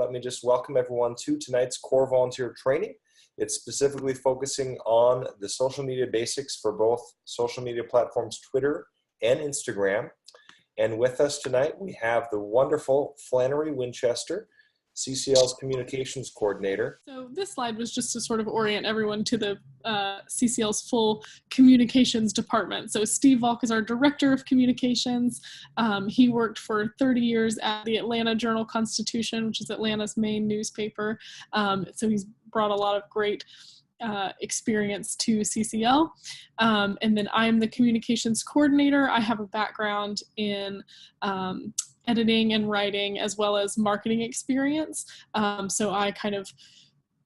let me just welcome everyone to tonight's core volunteer training. It's specifically focusing on the social media basics for both social media platforms, Twitter and Instagram. And with us tonight, we have the wonderful Flannery Winchester, CCL's communications coordinator. So this slide was just to sort of orient everyone to the CCL's full communications department. So Steve Volk is our director of communications. He worked for 30 years at the Atlanta Journal-Constitution, which is Atlanta's main newspaper. So he's brought a lot of great experience to CCL. And then I'm the communications coordinator. I have a background in editing and writing as well as marketing experience. So I kind of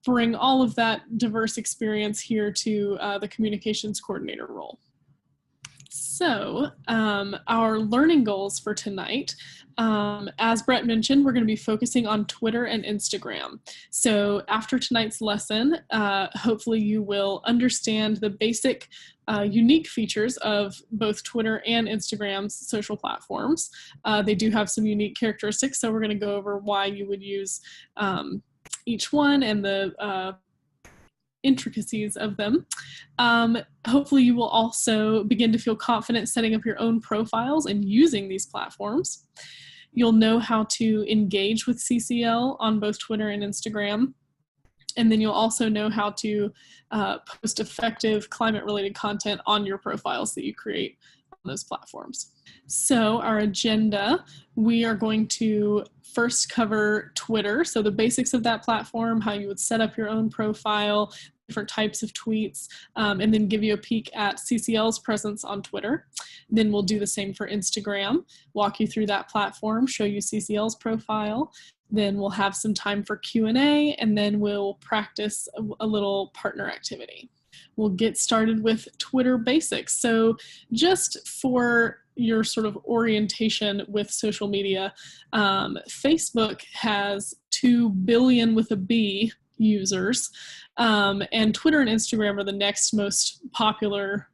bring all of that diverse experience here to the communications coordinator role. So our learning goals for tonight, as Brett mentioned, we're going to be focusing on Twitter and Instagram. So after tonight's lesson, hopefully you will understand the basic unique features of both Twitter and Instagram's social platforms. They do have some unique characteristics, so we're going to go over why you would use each one and the intricacies of them. Hopefully you will also begin to feel confident setting up your own profiles and using these platforms. You'll know how to engage with CCL on both Twitter and Instagram. And then you'll also know how to post effective climate-related content on your profiles that you create on those platforms. So our agenda, we are going to first cover Twitter, so the basics of that platform, how you would set up your own profile, different types of tweets, and then give you a peek at CCL's presence on Twitter. Then we'll do the same for Instagram, walk you through that platform, show you CCL's profile. Then we'll have some time for Q&A, and then we'll practice a little partner activity. We'll get started with Twitter basics. So just for your sort of orientation with social media, Facebook has 2 billion with a B users, and Twitter and Instagram are the next most popular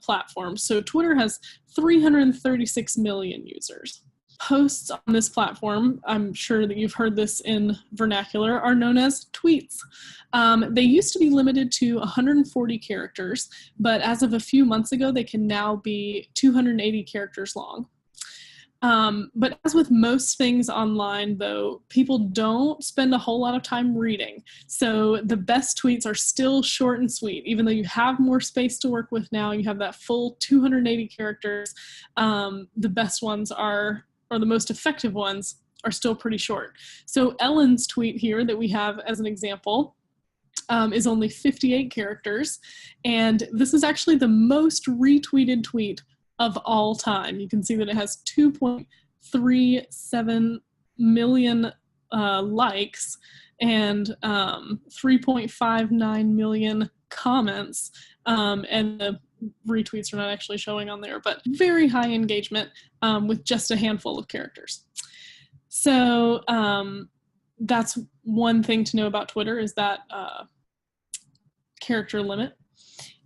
platforms. So Twitter has 336 million users. Posts on this platform, I'm sure that you've heard this in vernacular, are known as tweets. They used to be limited to 140 characters, but as of a few months ago, they can now be 280 characters long. But as with most things online, though, people don't spend a whole lot of time reading. So the best tweets are still short and sweet. Even though you have more space to work with now, you have that full 280 characters, the best ones are, or the most effective ones, are still pretty short. So Ellen's tweet here that we have as an example is only 58 characters, and this is actually the most retweeted tweet of all time. You can see that it has 2.37 million likes and 3.59 million comments, and the retweets are not actually showing on there, but very high engagement with just a handful of characters. So that's one thing to know about Twitter, is that character limit.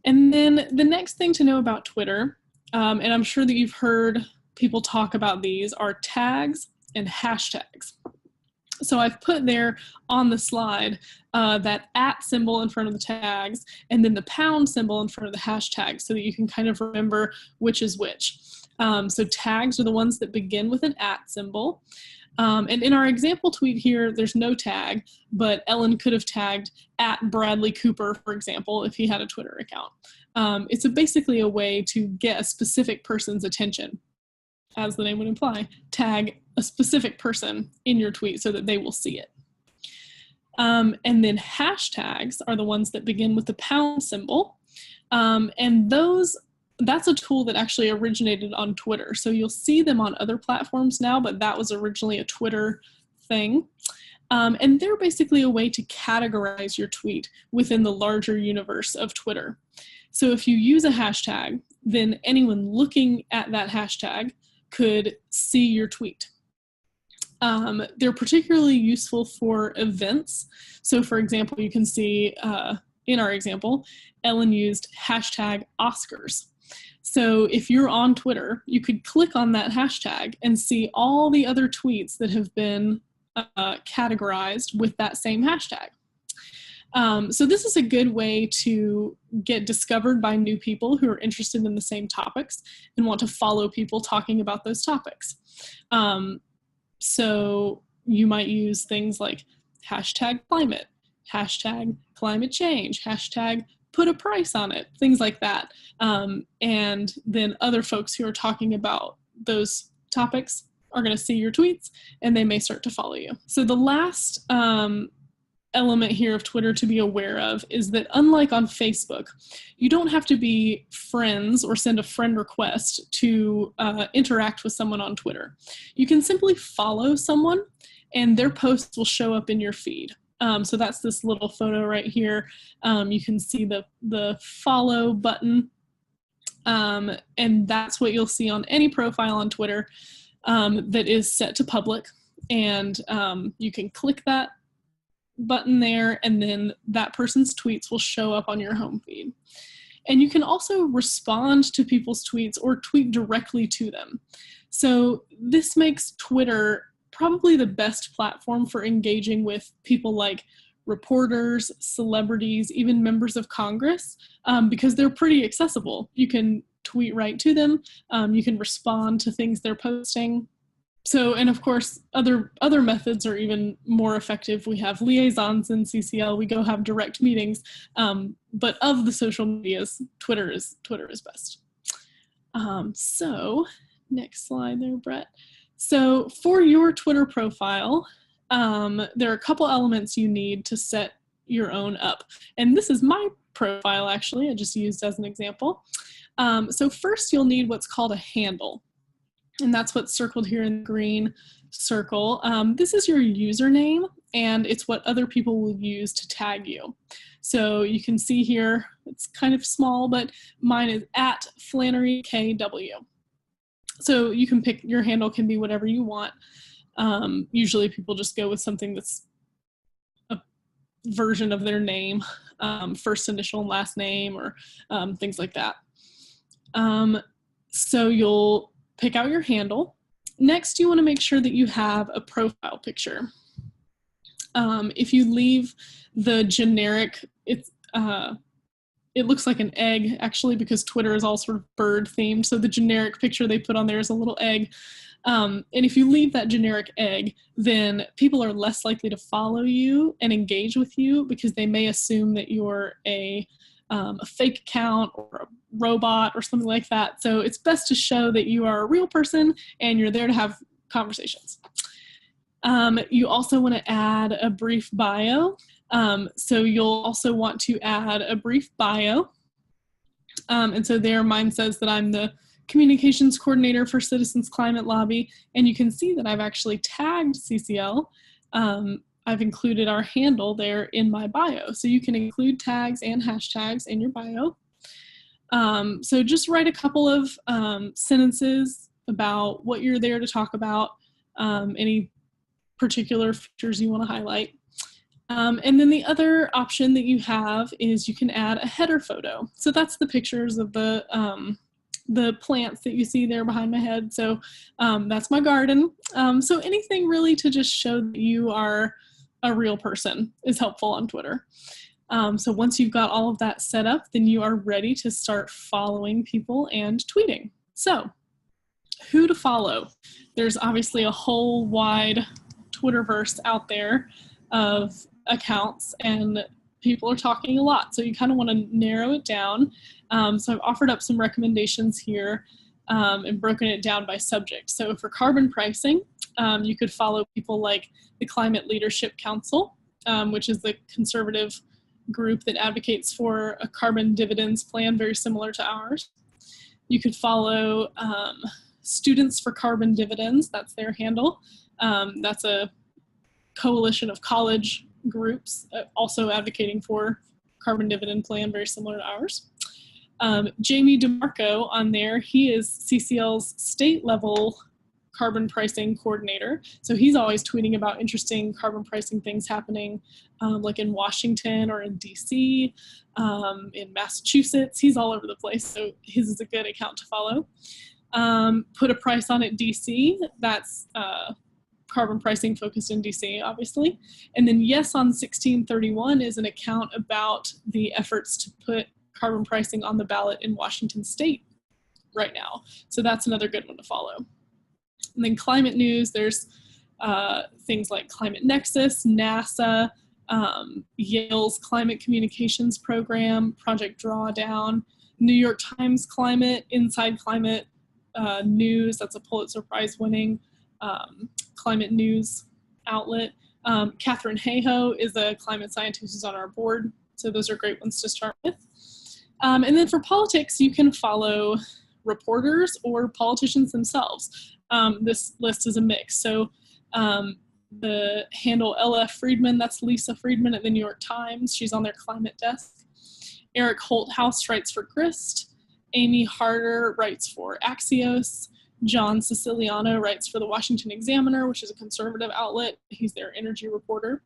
And then the next thing to know about Twitter, and I'm sure that you've heard people talk about these, are tags and hashtags. So I've put there on the slide that @ symbol in front of the tags, and then the pound symbol in front of the hashtag, so that you can kind of remember which is which. So tags are the ones that begin with an @ symbol. And in our example tweet here, there's no tag, but Ellen could have tagged @Bradley Cooper, for example, if he had a Twitter account. It's basically a way to get a specific person's attention. As the name would imply, tag a specific person in your tweet so that they will see it. And then hashtags are the ones that begin with the pound symbol. And that's a tool that actually originated on Twitter. So you'll see them on other platforms now, but that was originally a Twitter thing. And they're basically a way to categorize your tweet within the larger universe of Twitter. So if you use a hashtag, then anyone looking at that hashtag could see your tweet. They're particularly useful for events. So for example, you can see in our example, Ellen used hashtag Oscars. So if you're on Twitter, you could click on that hashtag and see all the other tweets that have been categorized with that same hashtag. So this is a good way to get discovered by new people who are interested in the same topics and want to follow people talking about those topics. So you might use things like hashtag climate, hashtag climate change, hashtag put a price on it, things like that. And then other folks who are talking about those topics are going to see your tweets and they may start to follow you. So the last element here of Twitter to be aware of is that unlike on Facebook, you don't have to be friends or send a friend request to interact with someone on Twitter. You can simply follow someone and their posts will show up in your feed. So that's this little photo right here. You can see the follow button, and that's what you'll see on any profile on Twitter that is set to public. And you can click that button there, and then that person's tweets will show up on your home feed. And you can also respond to people's tweets or tweet directly to them. So this makes Twitter probably the best platform for engaging with people like reporters, celebrities, even members of Congress, because they're pretty accessible. You can tweet right to them. You can respond to things they're posting. So, and of course, other methods are even more effective. We have liaisons in CCL. We go have direct meetings. But of the social medias, Twitter is best. So, next slide there, Brett. So, for your Twitter profile, there are a couple elements you need to set your own up. And this is my profile, actually. I just used as an example. So first, you'll need what's called a handle. And that's what's circled here in the green circle. This is your username, and it's what other people will use to tag you. So you can see here, it's kind of small, but mine is @FlanneryKW. So you can pick, your handle can be whatever you want. Usually people just go with something that's a version of their name, first initial and last name, or things like that. So you'll pick out your handle. Next, you want to make sure that you have a profile picture. If you leave the generic, it looks like an egg, actually, because Twitter is all sort of bird themed. So the generic picture they put on there is a little egg. And if you leave that generic egg, then people are less likely to follow you and engage with you because they may assume that you're a fake account or a robot or something like that. So it's best to show that you are a real person and you're there to have conversations. You also want to add a brief bio. So you'll also want to add a brief bio. And so there, mine says that I'm the communications coordinator for Citizens Climate Lobby. And you can see that I've actually tagged CCL. I've included our handle there in my bio. So you can include tags and hashtags in your bio. So just write a couple of sentences about what you're there to talk about, any particular features you want to highlight. And then the other option that you have is you can add a header photo. So that's the pictures of the plants that you see there behind my head. So that's my garden. So anything really to just show that you are a real person is helpful on Twitter. So once you've got all of that set up, then you are ready to start following people and tweeting. So who to follow? There's obviously a whole wide Twitterverse out there of accounts, and people are talking a lot. So you kind of want to narrow it down. So I've offered up some recommendations here and broken it down by subject. So for carbon pricing, you could follow people like the Climate Leadership Council, which is the conservative group that advocates for a carbon dividends plan very similar to ours. You could follow Students for Carbon Dividends, that's their handle. That's a coalition of college groups also advocating for carbon dividend plan very similar to ours. Jamie DeMarco on there, he is CCL's state level carbon pricing coordinator. So he's always tweeting about interesting carbon pricing things happening like in Washington or in DC, in Massachusetts. He's all over the place. So his is a good account to follow. Put a Price on It DC. That's carbon pricing focused in DC, obviously. And then Yes on 1631 is an account about the efforts to put carbon pricing on the ballot in Washington state right now. So that's another good one to follow. And then climate news, there's things like Climate Nexus, NASA, Yale's Climate Communications Program, Project Drawdown, New York Times Climate, Inside Climate News, that's a Pulitzer Prize winning climate news outlet. Catherine Hayhoe is a climate scientist who's on our board, so those are great ones to start with. And then for politics, you can follow reporters or politicians themselves. This list is a mix. So the handle LF Friedman, that's Lisa Friedman at the New York Times. She's on their climate desk. Eric Holthouse writes for Grist. Amy Harder writes for Axios. John Siciliano writes for the Washington Examiner, which is a conservative outlet. He's their energy reporter.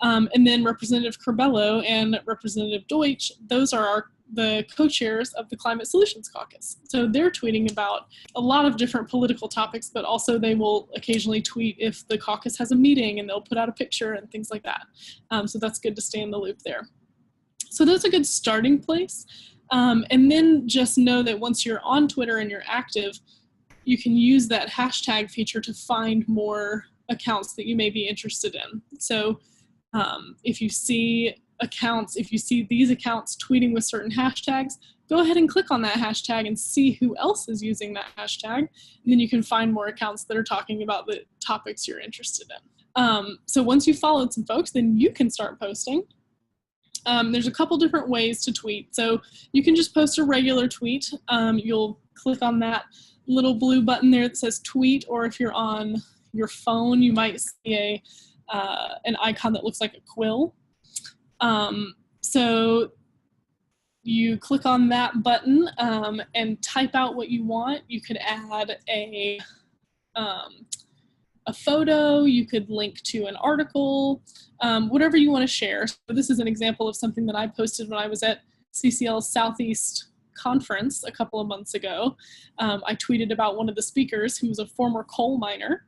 And then Representative Curbelo and Representative Deutsch, those are the co-chairs of the Climate Solutions Caucus. So they're tweeting about a lot of different political topics, but also they will occasionally tweet if the caucus has a meeting, and they'll put out a picture and things like that. So that's good to stay in the loop there. So that's a good starting place. And then just know that once you're on Twitter and you're active, you can use that hashtag feature to find more accounts that you may be interested in. So if you see these accounts tweeting with certain hashtags, go ahead and click on that hashtag and see who else is using that hashtag. And then you can find more accounts that are talking about the topics you're interested in. So once you've followed some folks, then you can start posting. There's a couple different ways to tweet. So you can just post a regular tweet. You'll click on that little blue button there that says tweet, or if you're on your phone, you might see an icon that looks like a quill. So you click on that button and type out what you want. You could add a photo, you could link to an article, whatever you want to share. So this is an example of something that I posted when I was at CCL's Southeast conference a couple of months ago. I tweeted about one of the speakers who was a former coal miner,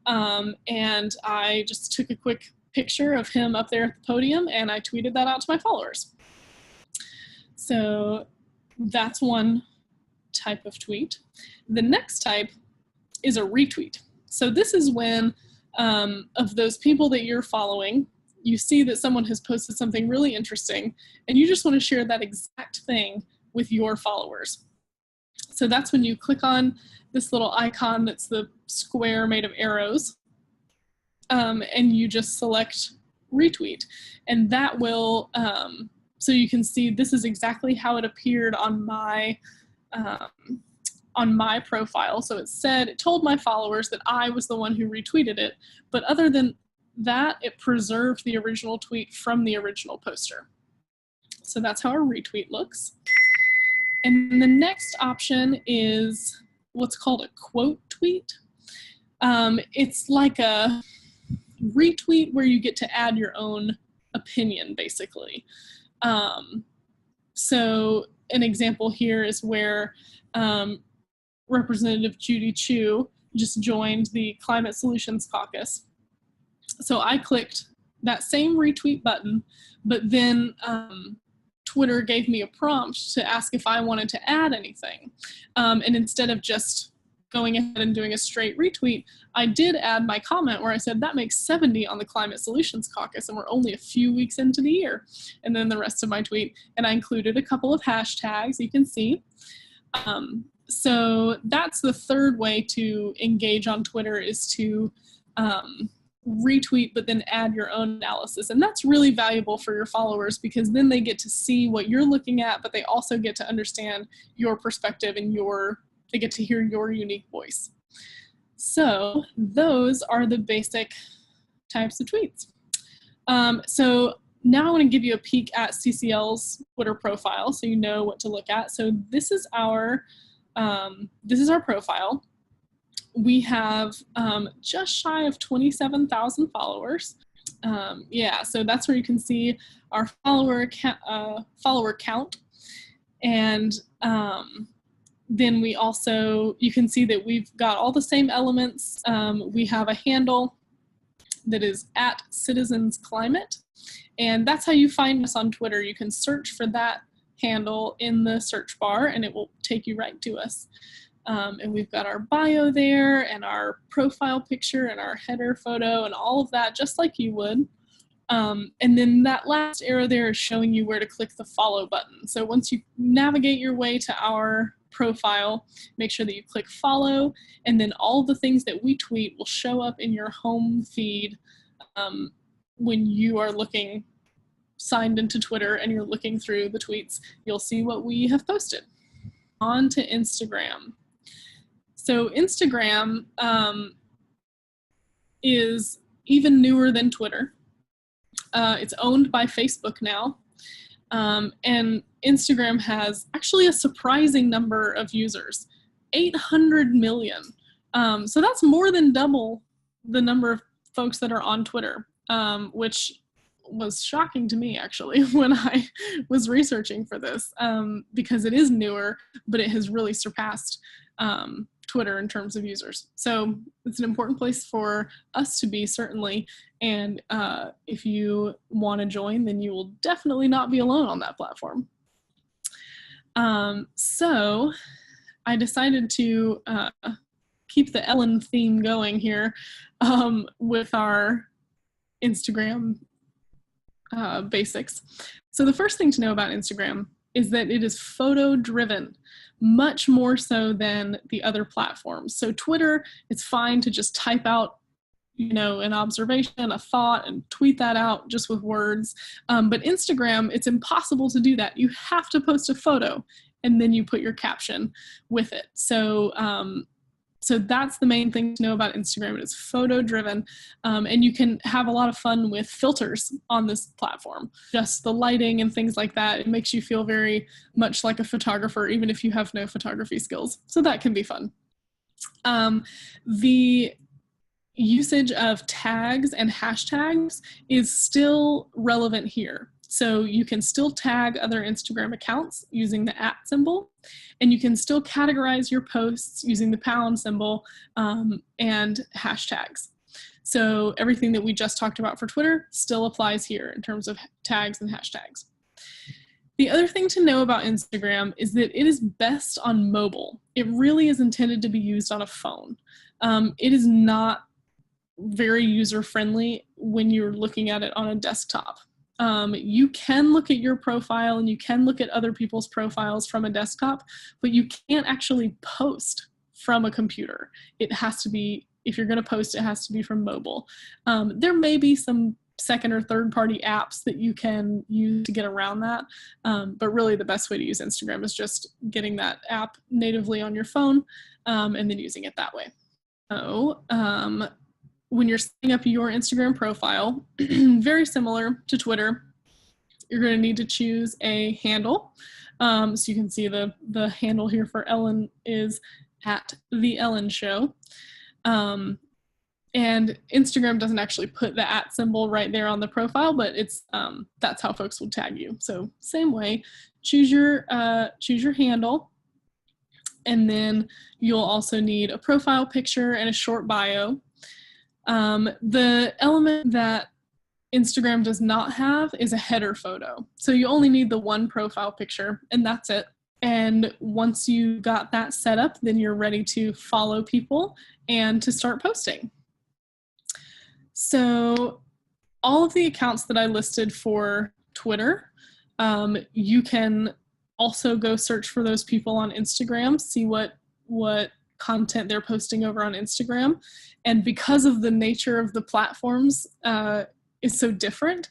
and I just took a quick picture of him up there at the podium, and I tweeted that out to my followers. So that's one type of tweet. The next type is a retweet. So this is when of those people that you're following, you see that someone has posted something really interesting, and you just want to share that exact thing with your followers. So that's when you click on this little icon that's the square made of arrows, and you just select retweet. And that will, so you can see this is exactly how it appeared on my profile. So it told my followers that I was the one who retweeted it, but other than that, it preserved the original tweet from the original poster. So that's how a retweet looks. And the next option is what's called a quote tweet. It's like a retweet where you get to add your own opinion, basically. So an example here is where Representative Judy Chu just joined the Climate Solutions Caucus. So I clicked that same retweet button, but then Twitter gave me a prompt to ask if I wanted to add anything. And instead of just going ahead and doing a straight retweet, I did add my comment where I said that makes 70 on the Climate Solutions Caucus, and we're only a few weeks into the year. And then the rest of my tweet, and I included a couple of hashtags, you can see. So that's the third way to engage on Twitter, is to retweet but then add your own analysis. And that's really valuable for your followers, because then they get to see what you're looking at, but they also get to understand your perspective and they get to hear your unique voice. So those are the basic types of tweets. So now I want to give you a peek at CCL's Twitter profile so you know what to look at. So this is our profile. We have just shy of 27,000 followers. Yeah, so that's where you can see our follower count. And then you can see that we've got all the same elements. We have a handle, that is at Citizens Climate. And that's how you find us on Twitter. You can search for that handle in the search bar and it will take you right to us. And we've got our bio there and our profile picture and our header photo and all of that, just like you would. And then that last arrow there is showing you where to click the follow button. So once you navigate your way to our profile, make sure that you click follow, and then all the things that we tweet will show up in your home feed when you are signed into Twitter and you're looking through the tweets. You'll see what we have posted. On to Instagram. So Instagram is even newer than Twitter. It's owned by Facebook now. And Instagram has actually a surprising number of users, 800 million. So that's more than double the number of folks that are on Twitter, which was shocking to me actually when I was researching for this, because it is newer, but it has really surpassed Twitter in terms of users. So it's an important place for us to be, certainly. And if you want to join, then you will definitely not be alone on that platform. So I decided to keep the Ellen theme going here with our Instagram basics. So the first thing to know about Instagram is that it is photo driven, much more so than the other platforms. So Twitter, it's fine to just type out, you know, an observation, a thought, and tweet that out just with words. But Instagram, it's impossible to do that. You have to post a photo and then you put your caption with it. So so that's the main thing to know about Instagram. It is photo driven, and you can have a lot of fun with filters on this platform. Just the lighting and things like that. It makes you feel very much like a photographer, even if you have no photography skills. So that can be fun. The usage of tags and hashtags is still relevant here. So you can still tag other Instagram accounts using the @ symbol, and you can still categorize your posts using the # symbol and hashtags. So everything that we just talked about for Twitter still applies here in terms of tags and hashtags. The other thing to know about Instagram is that it is best on mobile. It really is intended to be used on a phone. It is not very user-friendly when you're looking at it on a desktop. You can look at your profile and you can look at other people's profiles from a desktop, but you can't actually post from a computer. It has to be, if you're going to post, it has to be from mobile. There may be some second or third party apps that you can use to get around that, but really the best way to use Instagram is just getting that app natively on your phone and then using it that way. So, when you're setting up your Instagram profile, very similar to Twitter, you're going to need to choose a handle. So you can see the handle here for Ellen is @The Ellen Show. And Instagram doesn't actually put the @ symbol right there on the profile, but it's that's how folks will tag you. So same way, choose your handle, and then you'll also need a profile picture and a short bio. The element that Instagram does not have is a header photo. So you only need the one profile picture and that's it. And once you got that set up, then you're ready to follow people and to start posting. So all of the accounts that I listed for Twitter, you can also go search for those people on Instagram, see what content they're posting over on Instagram. And because of the nature of the platforms is so different,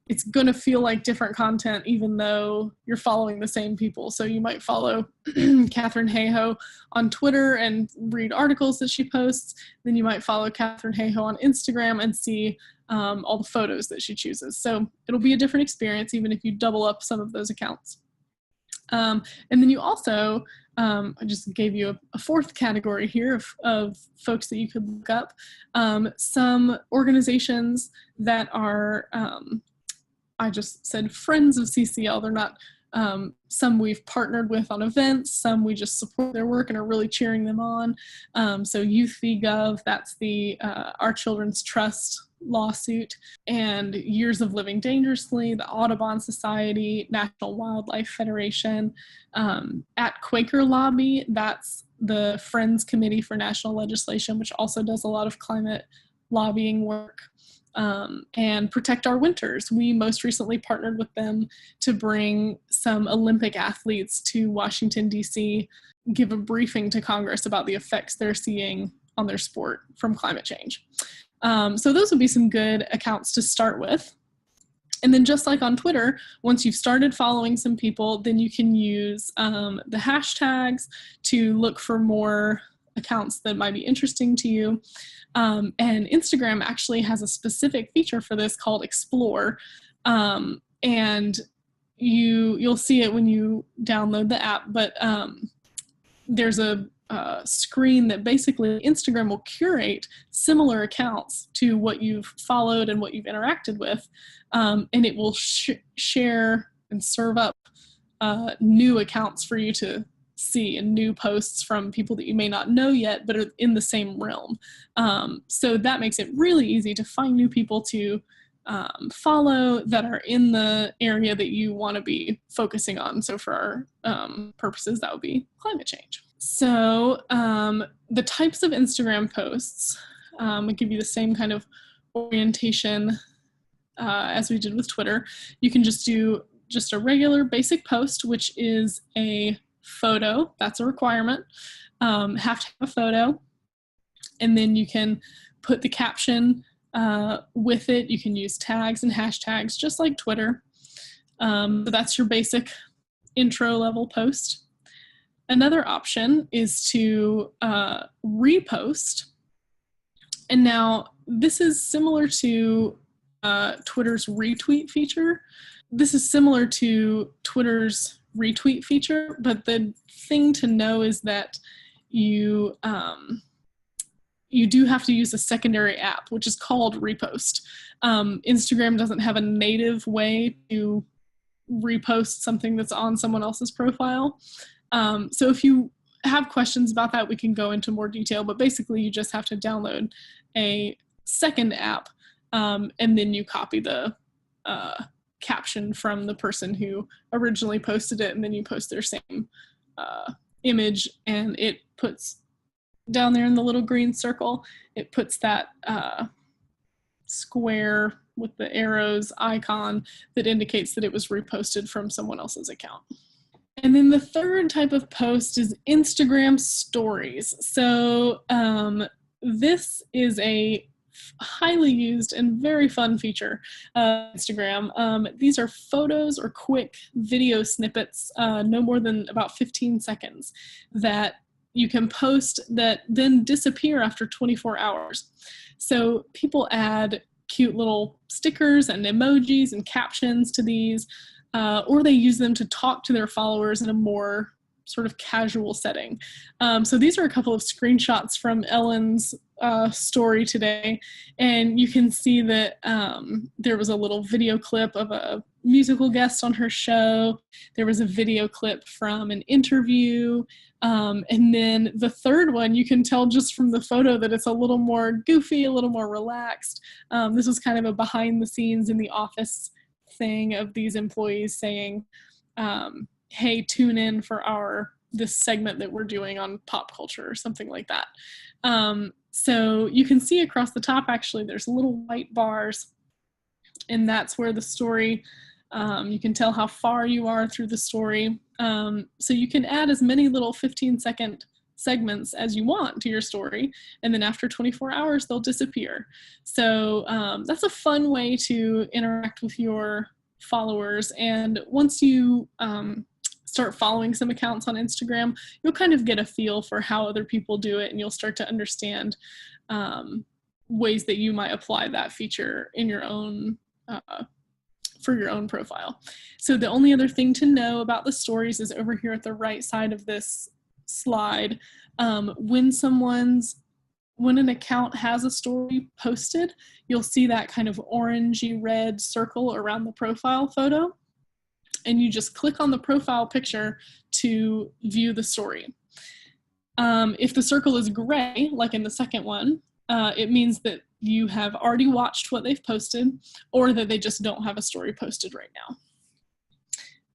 it's going to feel like different content even though you're following the same people. So you might follow Catherine Hayhoe on Twitter and read articles that she posts. Then you might follow Catherine Hayhoe on Instagram and see all the photos that she chooses. So it'll be a different experience even if you double up some of those accounts. And then you also, I just gave you a fourth category here of folks that you could look up. Some organizations that are, I just said friends of CCL. They're not, some we've partnered with on events, some we just support their work and are really cheering them on. So Youth v Gov, that's the Our Children's Trust lawsuit, and Years of Living Dangerously, the Audubon Society, National Wildlife Federation. At Quaker Lobby, that's the Friends Committee for National Legislation, which also does a lot of climate lobbying work. And Protect Our Winters. We most recently partnered with them to bring some Olympic athletes to Washington, D.C., give a briefing to Congress about the effects they're seeing on their sport from climate change. So those would be some good accounts to start with. And then just like on Twitter, once you've started following some people, then you can use the hashtags to look for more accounts that might be interesting to you. And Instagram actually has a specific feature for this called Explore. And you'll see it when you download the app, but there's a screen that basically Instagram will curate similar accounts to what you've followed and what you've interacted with, and it will share and serve up new accounts for you to see and new posts from people that you may not know yet but are in the same realm. So that makes it really easy to find new people to follow that are in the area that you want to be focusing on. So for our purposes, that would be climate change. So the types of Instagram posts, I'll give you the same kind of orientation as we did with Twitter. You can just do just a regular basic post, which is a photo. That's a requirement. Have to have a photo. And then you can put the caption with it. You can use tags and hashtags just like Twitter. So that's your basic intro level post. Another option is to repost. And now this is similar to Twitter's retweet feature. This is similar to Twitter's retweet feature, but the thing to know is that you do have to use a secondary app, which is called Repost. Instagram doesn't have a native way to repost something that's on someone else's profile. So if you have questions about that, we can go into more detail, but basically you just have to download a second app, and then you copy the caption from the person who originally posted it, and then you post their same image, and it puts down there in the little green circle, it puts that square with the arrows icon that indicates that it was reposted from someone else's account. And then the third type of post is Instagram stories. So this is a highly used and very fun feature of Instagram. These are photos or quick video snippets, no more than about 15 seconds, that you can post that then disappear after 24 hours. So people add cute little stickers and emojis and captions to these, or they use them to talk to their followers in a more sort of casual setting. So these are a couple of screenshots from Ellen's story today, and you can see that there was a little video clip of a musical guest on her show. There was a video clip from an interview. And then the third one, you can tell just from the photo that it's a little more goofy, a little more relaxed. This was kind of a behind the scenes in the office thing of these employees saying, hey, tune in for this segment that we're doing on pop culture or something like that. So you can see across the top, actually, there's little white bars, and that's where the story, you can tell how far you are through the story. So you can add as many little 15-second segments as you want to your story, and then after 24 hours, they'll disappear. So that's a fun way to interact with your followers. And once you start following some accounts on Instagram, you'll kind of get a feel for how other people do it, and you'll start to understand ways that you might apply that feature in your own for your own profile. So the only other thing to know about the stories is over here at the right side of this slide. When an account has a story posted, you'll see that kind of orangey red circle around the profile photo, and you just click on the profile picture to view the story. If the circle is gray, like in the second one, it means that you have already watched what they've posted, or that they just don't have a story posted right now.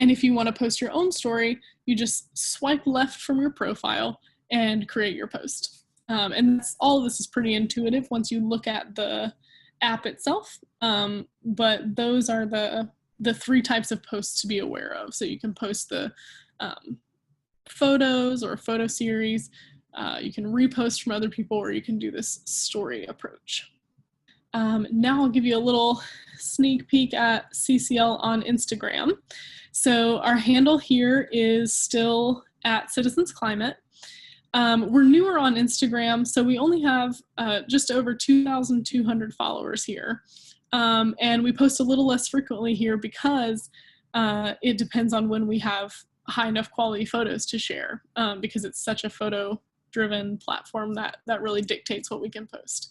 And if you want to post your own story, you just swipe left from your profile and create your post. And all of this is pretty intuitive once you look at the app itself. But those are the 3 types of posts to be aware of. So you can post the photos or a photo series. You can repost from other people, or you can do this story approach. Now I'll give you a little sneak peek at CCL on Instagram. So our handle here is still at Citizens Climate. We're newer on Instagram, so we only have just over 2,200 followers here. And we post a little less frequently here because it depends on when we have high enough quality photos to share, because it's such a photo-driven platform that really dictates what we can post.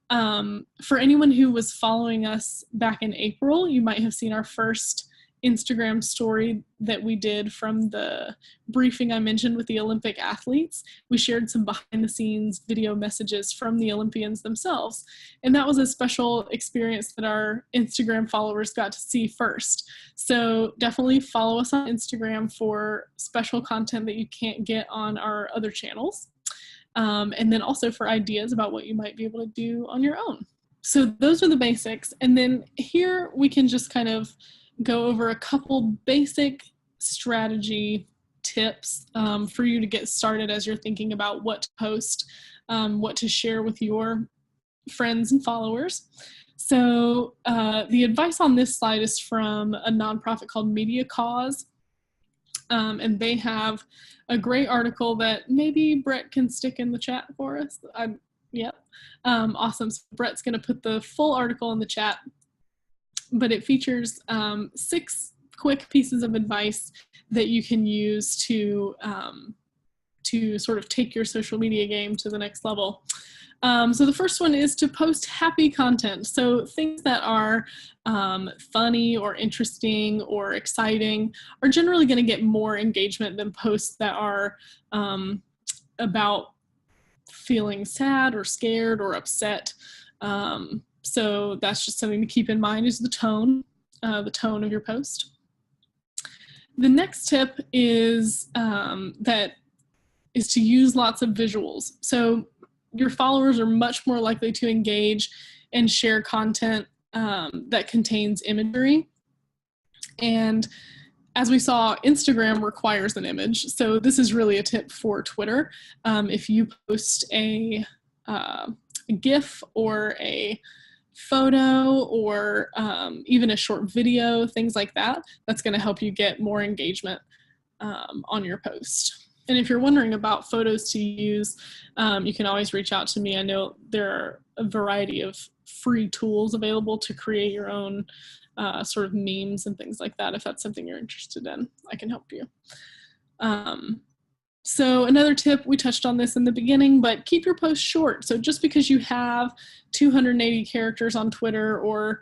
For anyone who was following us back in April, you might have seen our first Instagram story that we did from the briefing I mentioned with the Olympic athletes. We shared some behind the scenes video messages from the Olympians themselves. And that was a special experience that our Instagram followers got to see first. So definitely follow us on Instagram for special content that you can't get on our other channels. And then also for ideas about what you might be able to do on your own. So those are the basics. And then here we can just kind of go over a couple basic strategy tips for you to get started as you're thinking about what to post, what to share with your friends and followers. So the advice on this slide is from a nonprofit called Media Cause. And they have a great article that maybe Brett can stick in the chat for us. Yep. Awesome. So Brett's going to put the full article in the chat, but it features 6 quick pieces of advice that you can use to sort of take your social media game to the next level. So the first one is to post happy content. So things that are funny or interesting or exciting are generally going to get more engagement than posts that are about feeling sad or scared or upset. So that's just something to keep in mind, is the tone of your post. The next tip is is to use lots of visuals. So your followers are much more likely to engage and share content that contains imagery. And as we saw, Instagram requires an image. So this is really a tip for Twitter. If you post a GIF or a photo or even a short video, things like that, that's going to help you get more engagement on your post. And if you're wondering about photos to use, you can always reach out to me. I know there are a variety of free tools available to create your own sort of memes and things like that. If that's something you're interested in, I can help you. So another tip, we touched on this in the beginning, but keep your posts short. So just because you have 280 characters on Twitter or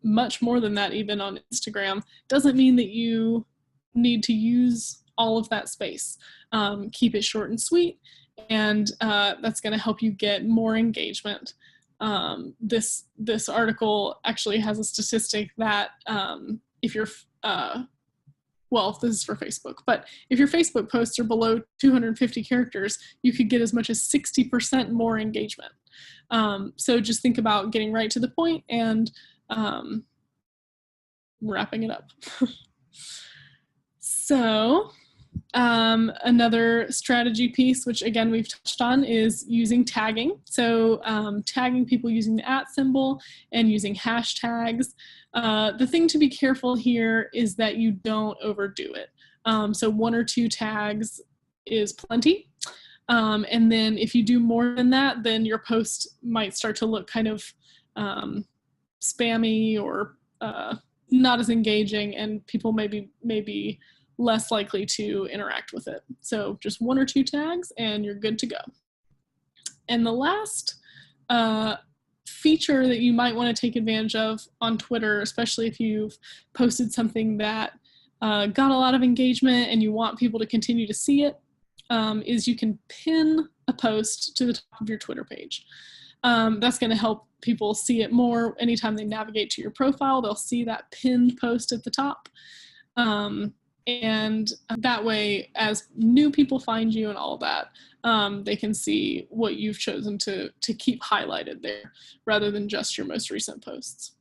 much more than that even on Instagram, doesn't mean that you need to use all of that space. Keep it short and sweet, and that's going to help you get more engagement. This article actually has a statistic that if you're well, this is for Facebook, but if your Facebook posts are below 250 characters, you could get as much as 60% more engagement. So just think about getting right to the point and wrapping it up. So another strategy piece, which again we've touched on, is using tagging. So tagging people using the @ symbol and using hashtags. The thing to be careful here is that you don't overdo it. So 1 or 2 tags is plenty. And then if you do more than that, then your post might start to look kind of spammy or not as engaging, and people may be less likely to interact with it. So just 1 or 2 tags and you're good to go. And the last feature that you might want to take advantage of on Twitter, especially if you've posted something that got a lot of engagement and you want people to continue to see it, is you can pin a post to the top of your Twitter page. That's going to help people see it more. Anytime they navigate to your profile, they'll see that pinned post at the top. And that way, as new people find you and all that, they can see what you've chosen to keep highlighted there rather than just your most recent posts.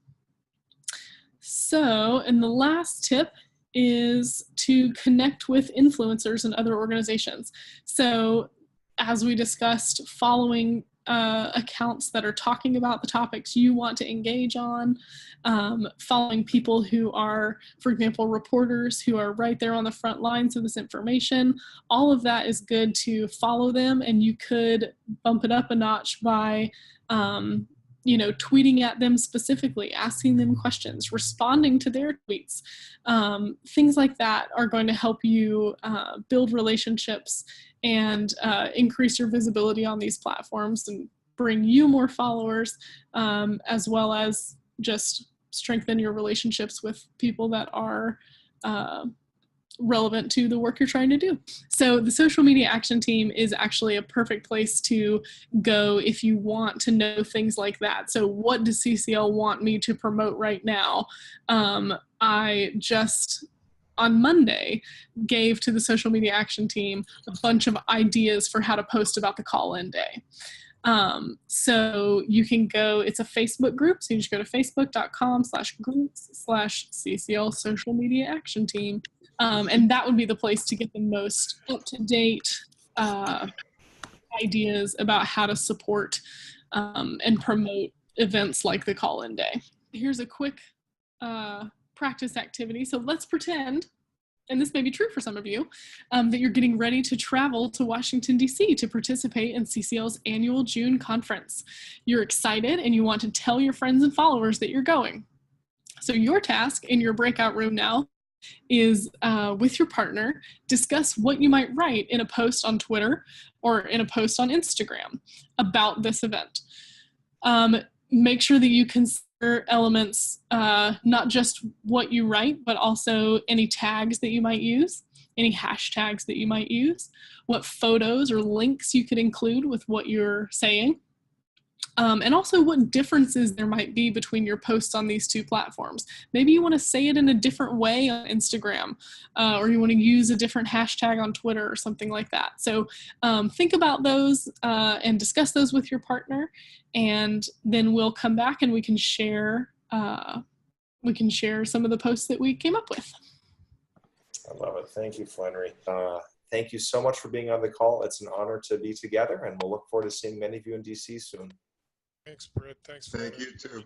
So, and the last tip is to connect with influencers and other organizations. So, as we discussed, following accounts that are talking about the topics you want to engage on, following people who are, for example, reporters who are right there on the front lines of this information. All of that is good to follow them, and you could bump it up a notch by tweeting at them specifically, asking them questions, responding to their tweets. Things like that are going to help you build relationships and increase your visibility on these platforms and bring you more followers, as well as just strengthen your relationships with people that are relevant to the work you're trying to do. So the social media action team is actually a perfect place to go if you want to know things like that. So what does CCL want me to promote right now? I just on Monday gave to the social media action team a bunch of ideas for how to post about the call-in day. So you can go, it's a Facebook group, so you just go to facebook.com/groups/CCL social media action team. And that would be the place to get the most up-to-date ideas about how to support and promote events like the call-in day. Here's a quick practice activity. So let's pretend, and this may be true for some of you, that you're getting ready to travel to Washington, D.C. to participate in CCL's annual June conference. You're excited and you want to tell your friends and followers that you're going. So your task in your breakout room now is with your partner, discuss what you might write in a post on Twitter or in a post on Instagram about this event. Make sure that you consider elements, not just what you write, but also any tags that you might use, any hashtags that you might use, what photos or links you could include with what you're saying, and also what differences there might be between your posts on these two platforms. Maybe you want to say it in a different way on Instagram, or you want to use a different hashtag on Twitter or something like that. So think about those and discuss those with your partner, and then we'll come back and we can share some of the posts that we came up with. I love it. Thank you, Flannery. Thank you so much for being on the call. It's an honor to be together, and we'll look forward to seeing many of you in DC soon. Thanks, Britt. Thanks. Thank you too.